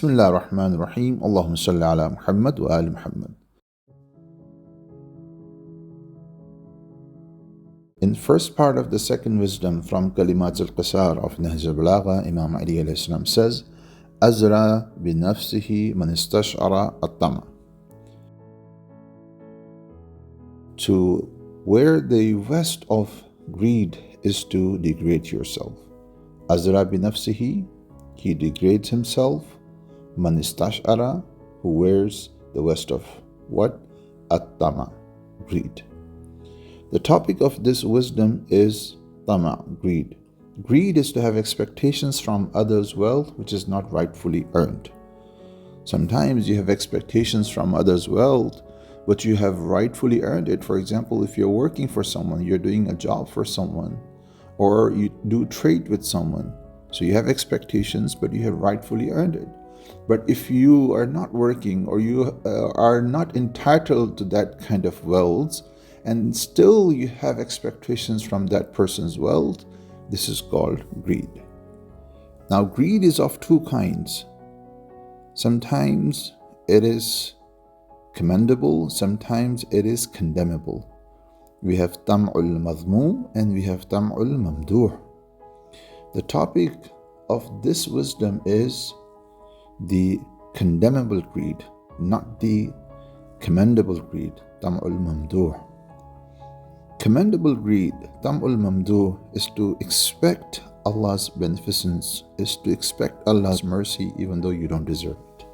Bismillah ar-Rahman ar-Rahim. Allahumma salli ala Muhammad wa ali Muhammad. In first part of the second wisdom from Kalimat al-Qasar of Nahjul Balagha, Imam Ali alayhi salam says, Azra bi nafsihi man istash'ara at-tama. To wear the vest of greed is to degrade yourself. Azra bi nafsihi, he degrades himself. Man istash'ara, who wears the vest of what? At-tama, greed. The topic of this wisdom is tama, greed. Greed is to have expectations from others' wealth which is not rightfully earned. Sometimes you have expectations from others' wealth, but you have rightfully earned it. For example, if you're working for someone, you're doing a job for someone, or you do trade with someone. So you have expectations, but you have rightfully earned it. But if you are not working, or you are not entitled to that kind of wealth, and still you have expectations from that person's wealth, this is called greed. Now, greed is of two kinds. Sometimes it is commendable, sometimes it is condemnable. We have tam'ul madhmum and we have tam'ul mamduh. The topic of this wisdom is the condemnable greed, not the commendable greed, tam'ul mamduh. Commendable greed, tam'ul mamduh, is to expect Allah's beneficence, is to expect Allah's mercy even though you don't deserve it.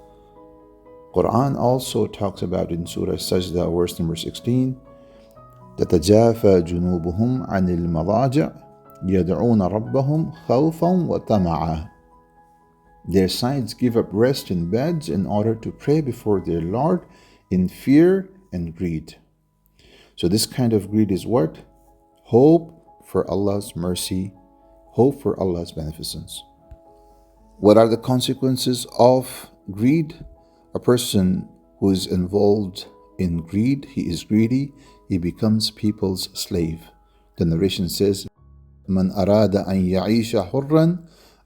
Quran also talks about in Surah Sajda, verse number 16, تَتَجَافَى جُنُوبُهُمْ عَنِ الْمَضَاجِعِ يَدْعُونَ رَبَّهُمْ خَوْفًا وَطَمَعًا. Their sides give up rest in beds in order to pray before their Lord in fear and greed. So this kind of greed is what? Hope for Allah's mercy, hope for Allah's beneficence. What are the consequences of greed? A person who is involved in greed, he is greedy, he becomes people's slave. The narration says, من أراد أن يعيش حرا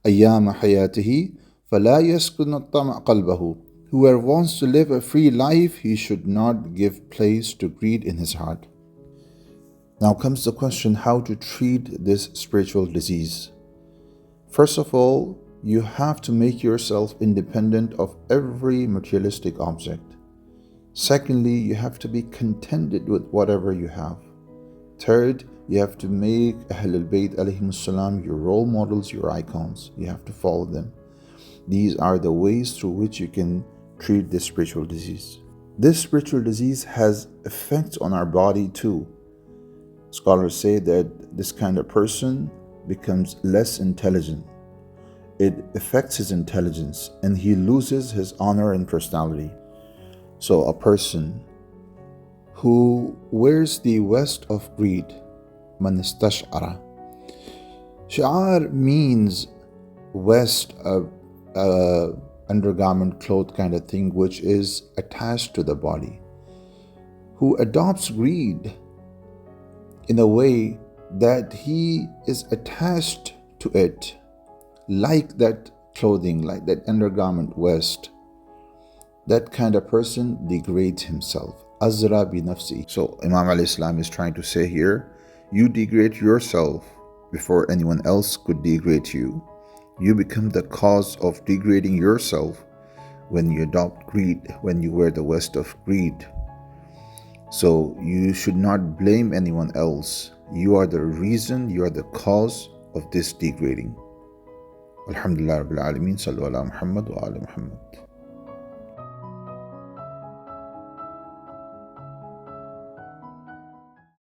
أيام حياته فلا يسكن الطمع قلبه. Whoever wants to live a free life, he should not give place to greed in his heart. Now comes the question how to treat this spiritual disease. First of all, you have to make yourself independent of every materialistic object. Secondly, you have to be contented with whatever you have. Third, you have to make Ahlul Bayt alayhimus salam your role models, your icons. You have to follow them. These are the ways through which you can treat this spiritual disease. This spiritual disease has effects on our body too. Scholars say that this kind of person becomes less intelligent. It affects his intelligence and he loses his honor and personality. So a person who wears the vest of greed, man istash'ara. Shi'ar means vest, undergarment, cloth kind of thing which is attached to the body. Who adopts greed in a way that he is attached to it, like that clothing, like that undergarment vest, that kind of person degrades himself. Azra bi nafsi. So Imam alayhi salam is trying to say here, you degrade yourself before anyone else could degrade you. You become the cause of degrading yourself when you adopt greed, when you wear the vest of greed. So you should not blame anyone else. You are the reason, you are the cause of this degrading. Alhamdulillah Rabbil Alameen. Sallu ala Muhammad wa ala Muhammad.